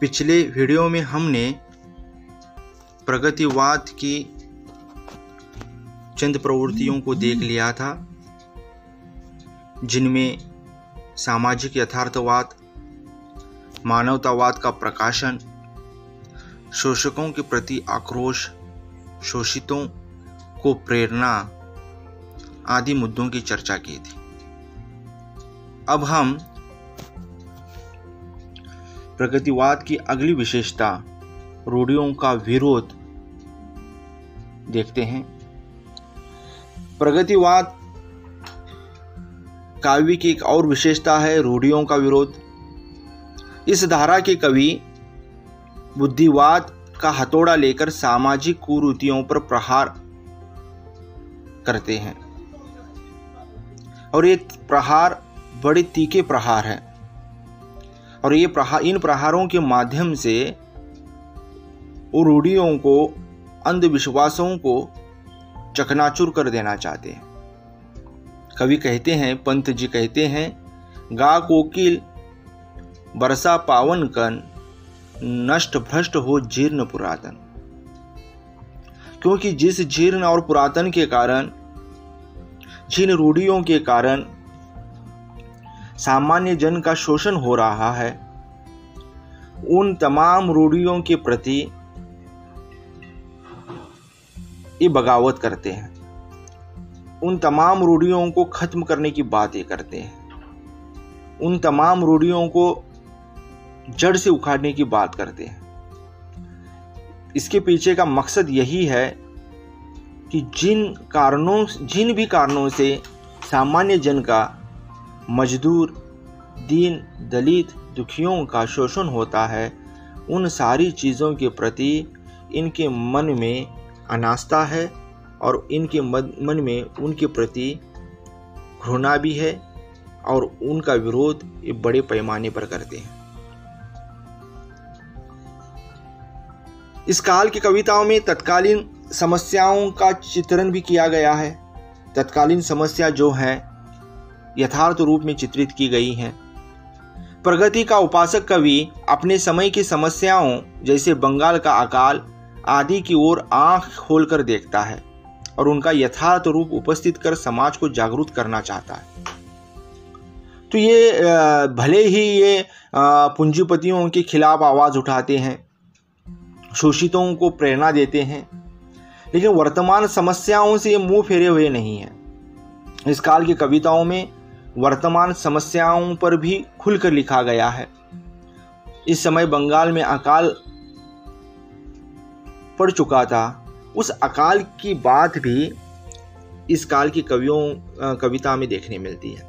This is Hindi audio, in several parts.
पिछले वीडियो में हमने प्रगतिवाद की चंद प्रवृत्तियों को देख लिया था, जिनमें सामाजिक यथार्थवाद, मानवतावाद का प्रकाशन, शोषकों के प्रति आक्रोश, शोषितों को प्रेरणा आदि मुद्दों की चर्चा की थी। अब हम प्रगतिवाद की अगली विशेषता रूढ़ियों का विरोध देखते हैं। प्रगतिवाद काव्य की एक और विशेषता है रूढ़ियों का विरोध। इस धारा के कवि बुद्धिवाद का हथौड़ा लेकर सामाजिक कुरीतियों पर प्रहार करते हैं और ये प्रहार बड़े तीखे प्रहार हैं और इन प्रहारों के माध्यम से वो रूढ़ियों को, अंधविश्वासों को चकनाचूर कर देना चाहते हैं। कवि कहते हैं, पंत जी कहते हैं, गा कोकिल बरसा पावन कन, नष्ट भ्रष्ट हो जीर्ण पुरातन। क्योंकि जिस जीर्ण और पुरातन के कारण, जिन रूढ़ियों के कारण सामान्य जन का शोषण हो रहा है, उन तमाम रूढ़ियों के प्रति ये बगावत करते हैं, उन तमाम रूढ़ियों को खत्म करने की बात ये करते हैं, उन तमाम रूढ़ियों को जड़ से उखाड़ने की बात करते हैं। इसके पीछे का मकसद यही है कि जिन भी कारणों से सामान्य जन का, मजदूर, दीन, दलित, दुखियों का शोषण होता है, उन सारी चीज़ों के प्रति इनके मन में अनास्था है और इनके मन में उनके प्रति घृणा भी है और उनका विरोध ये बड़े पैमाने पर करते हैं। इस काल की कविताओं में तत्कालीन समस्याओं का चित्रण भी किया गया है। तत्कालीन समस्या जो है यथार्थ रूप में चित्रित की गई हैं। प्रगति का उपासक कवि अपने समय की समस्याओं जैसे बंगाल का अकाल आदि की ओर आंख खोलकर देखता है और उनका यथार्थ रूप उपस्थित कर समाज को जागरूक करना चाहता है। तो ये भले ही ये पूंजीपतियों के खिलाफ आवाज उठाते हैं, शोषितों को प्रेरणा देते हैं, लेकिन वर्तमान समस्याओं से ये मुंह फेरे हुए नहीं हैं। इस काल की कविताओं में वर्तमान समस्याओं पर भी खुलकर लिखा गया है। इस समय बंगाल में अकाल पड़ चुका था, उस अकाल की बात भी इस काल की कविता में देखने मिलती है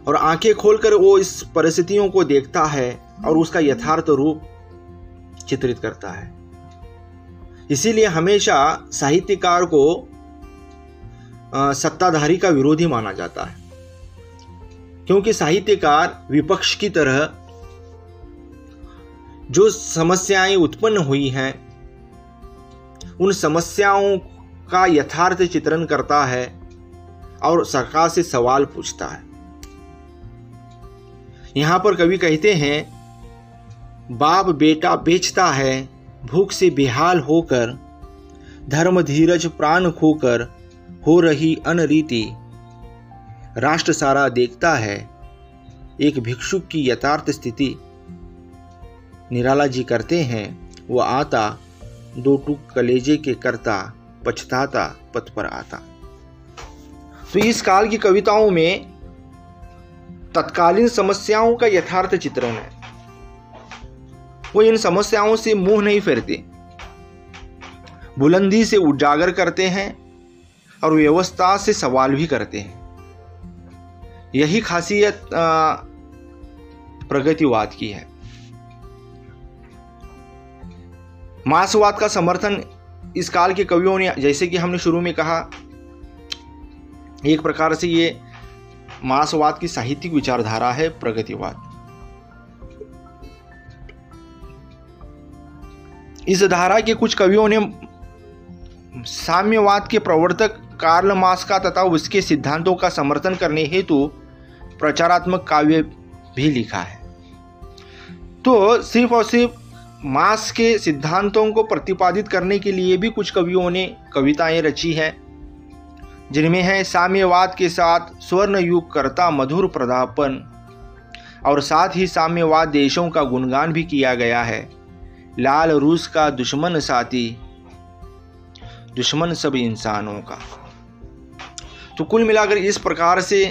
और आंखें खोलकर वो इस परिस्थितियों को देखता है और उसका यथार्थ रूप चित्रित करता है। इसीलिए हमेशा साहित्यकार को सत्ताधारी का विरोधी माना जाता है, क्योंकि साहित्यकार विपक्ष की तरह जो समस्याएं उत्पन्न हुई हैं उन समस्याओं का यथार्थ चित्रण करता है और सरकार से सवाल पूछता है। यहां पर कवि कहते हैं, बाप बेटा बेचता है भूख से बेहाल होकर, धर्म धीरज प्राण खोकर हो रही अनरीति, राष्ट्र सारा देखता है एक भिक्षुक की यथार्थ स्थिति, निराला जी करते हैं वो आता, दो टूक कलेजे के करता, पछताता पथ पर आता। तो इस काल की कविताओं में तत्कालीन समस्याओं का यथार्थ चित्रण है। वो इन समस्याओं से मुंह नहीं फेरते, बुलंदी से उजागर करते हैं और व्यवस्था से सवाल भी करते हैं। यही खासियत प्रगतिवाद की है। मार्क्सवाद का समर्थन इस काल के कवियों ने, जैसे कि हमने शुरू में कहा, एक प्रकार से ये मार्क्सवाद की साहित्यिक विचारधारा है प्रगतिवाद। इस धारा के कुछ कवियों ने साम्यवाद के प्रवर्तक कार्ल मार्क्स का तथा उसके सिद्धांतों का समर्थन करने हेतु प्रचारात्मक काव्य भी लिखा है। तो सिर्फ और सिर्फ मार्क्स के सिद्धांतों को प्रतिपादित करने के लिए भी कुछ कवियों ने कविताएं रची हैं, जिनमें है साम्यवाद के साथ स्वर्ण युग करता मधुर प्रदापन, और साथ ही साम्यवाद देशों का गुणगान भी किया गया है। लाल रूस का दुश्मन साथी, दुश्मन सब इंसानों का। तो कुल मिलाकर इस प्रकार से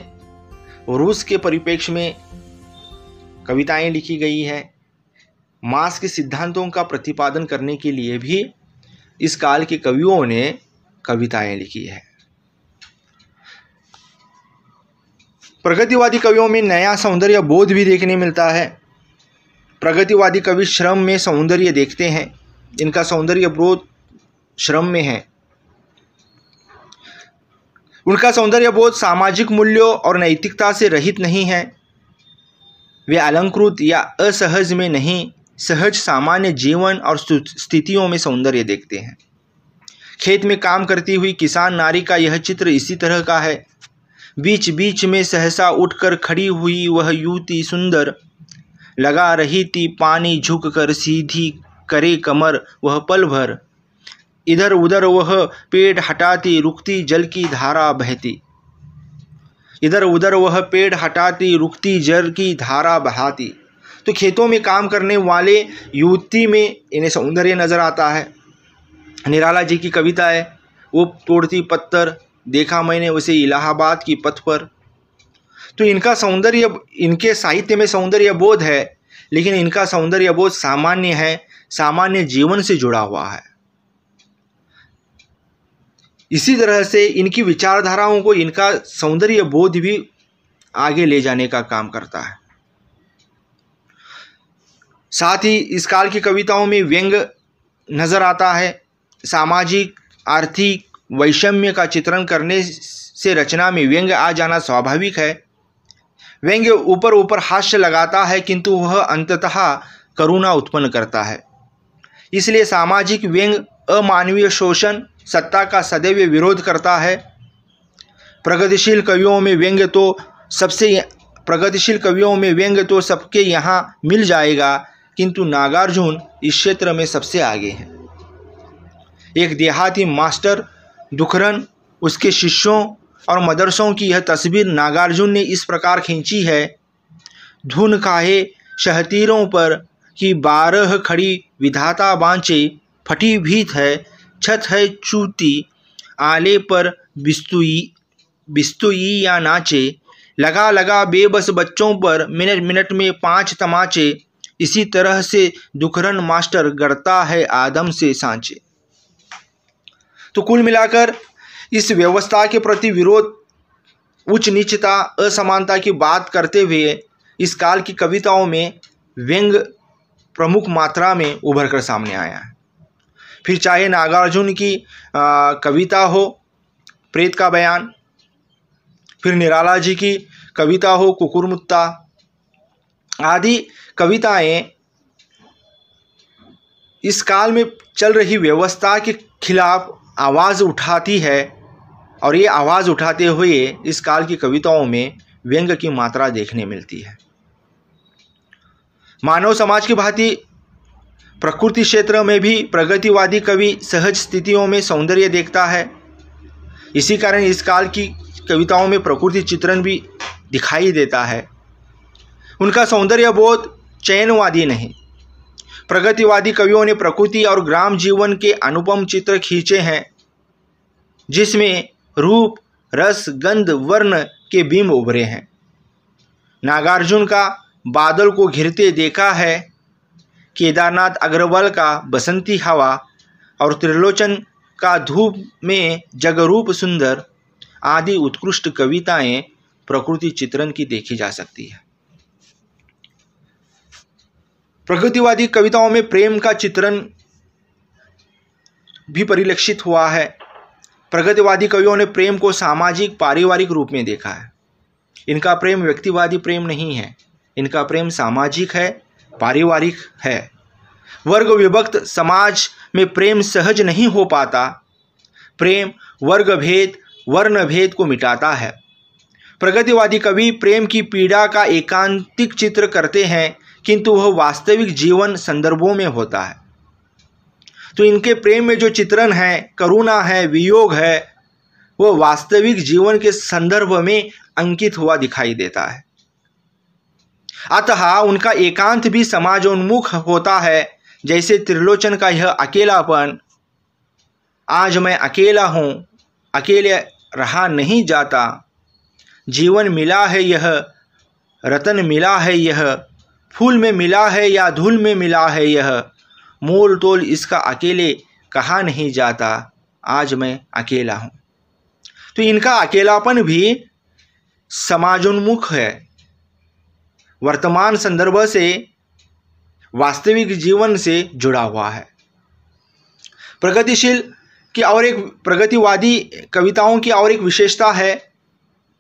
रूस के परिप्रेक्ष्य में कविताएं लिखी गई है। मार्क्स के सिद्धांतों का प्रतिपादन करने के लिए भी इस काल के कवियों ने कविताएं लिखी है। प्रगतिवादी कवियों में नया सौंदर्य बोध भी देखने मिलता है। प्रगतिवादी कवि श्रम में सौंदर्य देखते हैं, इनका सौंदर्य बोध श्रम में है। उनका सौंदर्य बोध सामाजिक मूल्यों और नैतिकता से रहित नहीं है। वे अलंकृत या असहज में नहीं, सहज सामान्य जीवन और स्थितियों में सौंदर्य देखते हैं। खेत में काम करती हुई किसान नारी का यह चित्र इसी तरह का है। बीच बीच में सहसा उठकर खड़ी हुई वह युवती सुंदर, लगा रही थी पानी झुक कर सीधी करे कमर वह पल भर, इधर उधर वह पेड़ हटाती रुकती जल की धारा बहती, इधर उधर वह पेड़ हटाती रुकती जल की धारा बहाती। तो खेतों में काम करने वाले युवती में इन्हें सौंदर्य नजर आता है। निराला जी की कविता है, वो तोड़ती पत्थर देखा मैंने उसे इलाहाबाद की पथ पर। तो इनका सौंदर्य, इनके साहित्य में सौंदर्य बोध है, लेकिन इनका सौंदर्य बोध सामान्य है, सामान्य जीवन से जुड़ा हुआ है। इसी तरह से इनकी विचारधाराओं को इनका सौंदर्य बोध भी आगे ले जाने का काम करता है। साथ ही इस काल की कविताओं में व्यंग नजर आता है। सामाजिक आर्थिक वैषम्य का चित्रण करने से रचना में व्यंग आ जाना स्वाभाविक है। व्यंग ऊपर ऊपर हास्य लगाता है, किंतु वह अंततः करुणा उत्पन्न करता है। इसलिए सामाजिक व्यंग अमानवीय शोषण, सत्ता का सदैव विरोध करता है। प्रगतिशील कवियों में व्यंग तो सबके यहाँ मिल जाएगा, किंतु नागार्जुन इस क्षेत्र में सबसे आगे हैं। एक देहाती मास्टर दुखरन, उसके शिष्यों और मदरसों की यह तस्वीर नागार्जुन ने इस प्रकार खींची है। धुन खाए शहतीरों पर कि 12 खड़ी विधाता बाँचे, फटी भीत है छत है चूती, आले पर बिस्तुई या नाचे, लगा लगा बेबस बच्चों पर मिनट मिनट में 5 तमाचे, इसी तरह से दुखरन मास्टर गढ़ता है आदम से सांचे। तो कुल मिलाकर इस व्यवस्था के प्रति विरोध, उच्च नीचता, असमानता की बात करते हुए इस काल की कविताओं में व्यंग प्रमुख मात्रा में उभर कर सामने आया है। फिर चाहे नागार्जुन की कविता हो प्रेत का बयान, फिर निराला जी की कविता हो कुकुरमुत्ता आदि कविताएं इस काल में चल रही व्यवस्था के खिलाफ आवाज़ उठाती है, और ये आवाज़ उठाते हुए इस काल की कविताओं में व्यंग की मात्रा देखने मिलती है। मानव समाज की भांति प्रकृति क्षेत्र में भी प्रगतिवादी कवि सहज स्थितियों में सौंदर्य देखता है। इसी कारण इस काल की कविताओं में प्रकृति चित्रण भी दिखाई देता है। उनका सौंदर्य बोध चयनवादी नहीं। प्रगतिवादी कवियों ने प्रकृति और ग्राम जीवन के अनुपम चित्र खींचे हैं, जिसमें रूप, रस, गंध, वर्ण के बिंब उभरे हैं। नागार्जुन का बादल को घिरते देखा है, केदारनाथ अग्रवाल का बसंती हवा और त्रिलोचन का धूप में जगरूप सुंदर आदि उत्कृष्ट कविताएं प्रकृति चित्रण की देखी जा सकती है। प्रगतिवादी कविताओं में प्रेम का चित्रण भी परिलक्षित हुआ है। प्रगतिवादी कवियों ने प्रेम को सामाजिक पारिवारिक रूप में देखा है। इनका प्रेम व्यक्तिवादी प्रेम नहीं है, इनका प्रेम सामाजिक है, पारिवारिक है। वर्ग विभक्त समाज में प्रेम सहज नहीं हो पाता। प्रेम वर्ग भेद, वर्ण भेद को मिटाता है। प्रगतिवादी कवि प्रेम की पीड़ा का एकांतिक चित्र करते हैं, किंतु वह वास्तविक जीवन संदर्भों में होता है। तो इनके प्रेम में जो चित्रण है, करुणा है, वियोग है, वह वास्तविक जीवन के संदर्भ में अंकित हुआ दिखाई देता है। अतः उनका एकांत भी समाजोन्मुख होता है। जैसे त्रिलोचन का यह अकेलापन, आज मैं अकेला हूँ, अकेले रहा नहीं जाता, जीवन मिला है यह, रतन मिला है यह, फूल में मिला है या धूल में मिला है यह, मोल तोल इसका अकेले कहा नहीं जाता, आज मैं अकेला हूँ। तो इनका अकेलापन भी समाजोन्मुख है, वर्तमान संदर्भ से, वास्तविक जीवन से जुड़ा हुआ है। प्रगतिशील की और एक प्रगतिवादी कविताओं की और एक विशेषता है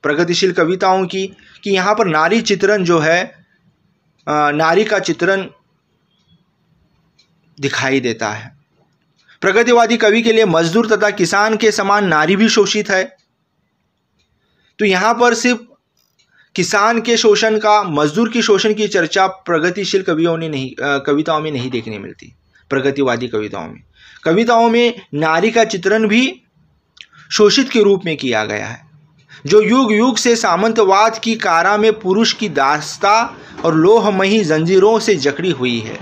प्रगतिशील कविताओं की कि यहाँ पर नारी चित्रण जो है, नारी का चित्रण दिखाई देता है। प्रगतिवादी कवि के लिए मजदूर तथा किसान के समान नारी भी शोषित है। तो यहाँ पर सिर्फ किसान के शोषण का, मजदूर की शोषण की चर्चा प्रगतिशील कविताओं में नहीं देखने मिलती। प्रगतिवादी कविताओं में नारी का चित्रण भी शोषित के रूप में किया गया है, जो युग युग से सामंतवाद की कारा में पुरुष की दास्ता और लोहमयी जंजीरों से जकड़ी हुई है।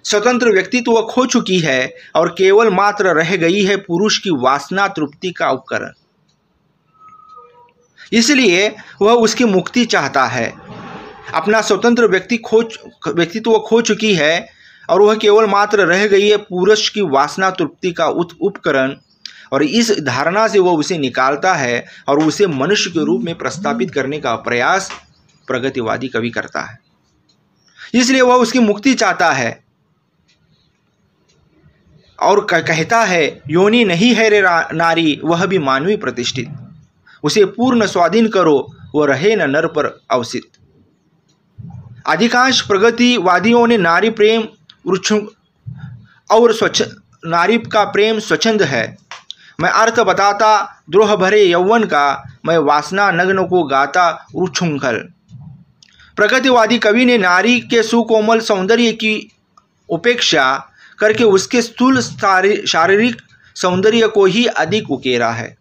स्वतंत्र व्यक्तित्व खो चुकी है और केवल मात्र रह गई है पुरुष की वासना तृप्ति का उपकरण। इसलिए वह उसकी मुक्ति चाहता है। अपना स्वतंत्र व्यक्तित्व खो चुकी है और वह केवल मात्र रह गई है पुरुष की वासना तृप्ति का उपकरण, और इस धारणा से वह उसे निकालता है और उसे मनुष्य के रूप में प्रस्थापित करने का प्रयास प्रगतिवादी कवि करता है। इसलिए वह उसकी मुक्ति चाहता है और कहता है, योनि नहीं है रे नारी, वह भी मानवी प्रतिष्ठित, उसे पूर्ण स्वाधीन करो, वह रहे न नर पर अवसित। अधिकांश प्रगतिवादियों ने नारी प्रेम और नारी का प्रेम स्वच्छंद है। मैं अर्थ बताता द्रोह भरे यौवन का, मैं वासना नग्न को गाता उच्छृंखल। प्रगतिवादी कवि ने नारी के सुकोमल सौंदर्य की उपेक्षा करके उसके स्थूल शारीरिक सौंदर्य को ही अधिक उकेरा है।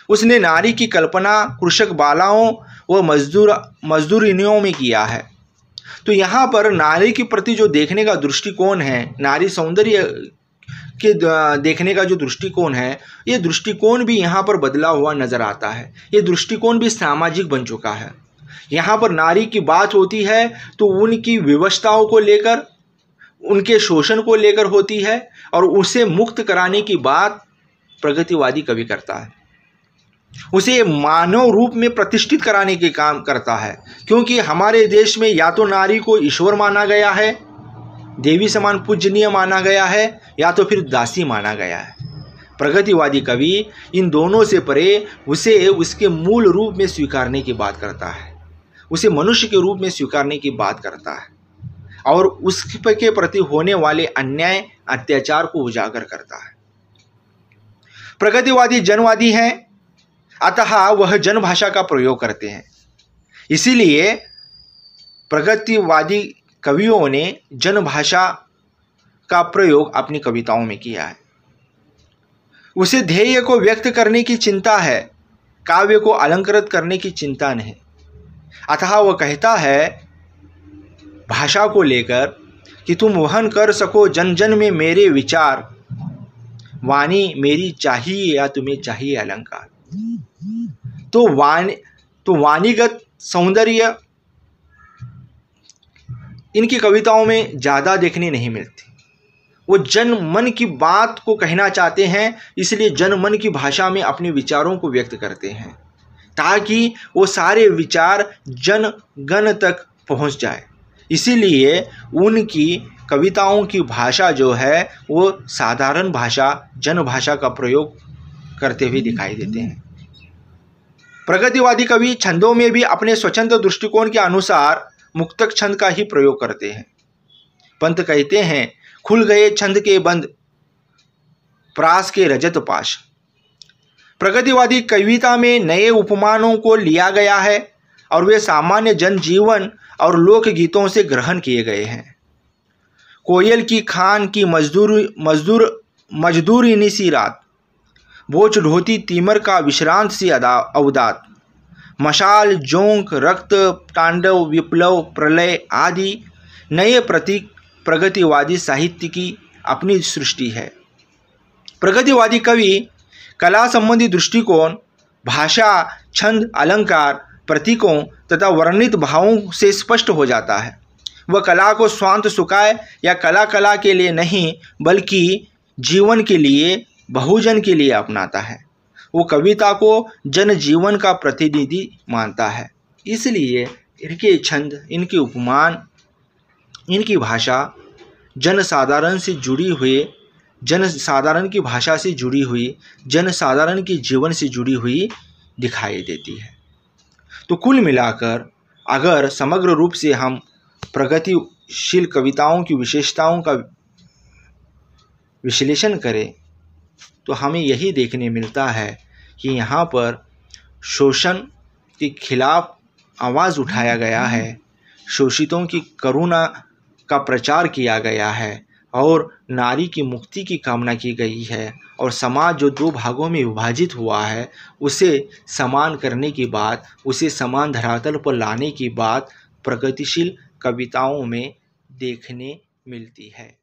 उसने नारी की कल्पना कृषक बालाओं व मजदूरिनियों में किया है। तो यहाँ पर नारी के प्रति जो देखने का दृष्टिकोण है, नारी सौंदर्य के देखने का जो दृष्टिकोण है, ये दृष्टिकोण भी यहाँ पर बदला हुआ नजर आता है। ये दृष्टिकोण भी सामाजिक बन चुका है। यहाँ पर नारी की बात होती है तो उनकी विवशताओं को लेकर, उनके शोषण को लेकर होती है, और उसे मुक्त कराने की बात प्रगतिवादी कवि करता है। उसे मानव रूप में प्रतिष्ठित कराने के काम करता है, क्योंकि हमारे देश में या तो नारी को ईश्वर माना गया है, देवी समान पूजनीय माना गया है, या तो फिर दासी माना गया है। प्रगतिवादी कवि इन दोनों से परे उसे उसके मूल रूप में स्वीकारने की बात करता है, उसे मनुष्य के रूप में स्वीकारने की बात करता है, और उसके प्रति होने वाले अन्याय अत्याचार को उजागर करता है। प्रगतिवादी जनवादी हैं, अतः वह जनभाषा का प्रयोग करते हैं। इसीलिए प्रगतिवादी कवियों ने जनभाषा का प्रयोग अपनी कविताओं में किया है। उसे ध्येय को व्यक्त करने की चिंता है, काव्य को अलंकृत करने की चिंता नहीं। अतः वह कहता है भाषा को लेकर कि तुम वहन कर सको जन जन में मेरे विचार, वाणी मेरी चाहिए या तुम्हें चाहिए अलंकार। तो वाणीगत सौंदर्य इनकी कविताओं में ज़्यादा देखने नहीं मिलती। वो जन मन की बात को कहना चाहते हैं, इसलिए जन मन की भाषा में अपने विचारों को व्यक्त करते हैं, ताकि वो सारे विचार जन गण तक पहुंच जाए। इसीलिए उनकी कविताओं की भाषा जो है वो साधारण भाषा, जन भाषा का प्रयोग करते हुए दिखाई देते हैं। प्रगतिवादी कवि छंदों में भी अपने स्वतंत्र दृष्टिकोण के अनुसार मुक्तक छंद का ही प्रयोग करते हैं। पंत कहते हैं, खुल गए छंद के बंद, प्रास के रजत पाश। प्रगतिवादी कविता में नए उपमानों को लिया गया है और वे सामान्य जनजीवन और लोकगीतों से ग्रहण किए गए हैं। कोयल की खान की मजदूरी निसी रात, बोझ ढोती तीमर का विश्रांत सी अवदात, मशाल जोंक रक्त तांडव विप्लव प्रलय आदि नए प्रतीक प्रगतिवादी साहित्य की अपनी सृष्टि है। प्रगतिवादी कवि कला संबंधी दृष्टिकोण, भाषा, छंद, अलंकार, प्रतीकों तथा वर्णित भावों से स्पष्ट हो जाता है। वह कला को स्वांत सुखाय या कला के लिए नहीं बल्कि जीवन के लिए, बहुजन के लिए अपनाता है। वो कविता को जनजीवन का प्रतिनिधि मानता है। इसलिए इनके छंद, इनके उपमान, इनकी भाषा जनसाधारण से जुड़ी हुई, जनसाधारण की भाषा से जुड़ी हुई, जनसाधारण के जीवन से जुड़ी हुई दिखाई देती है। तो कुल मिलाकर अगर समग्र रूप से हम प्रगतिशील कविताओं की विशेषताओं का विश्लेषण करें तो हमें यही देखने मिलता है कि यहाँ पर शोषण के खिलाफ आवाज़ उठाया गया है, शोषितों की करुणा का प्रचार किया गया है और नारी की मुक्ति की कामना की गई है, और समाज जो दो भागों में विभाजित हुआ है उसे समान करने की बात, उसे समान धरातल पर लाने की बात प्रगतिशील कविताओं में देखने मिलती है।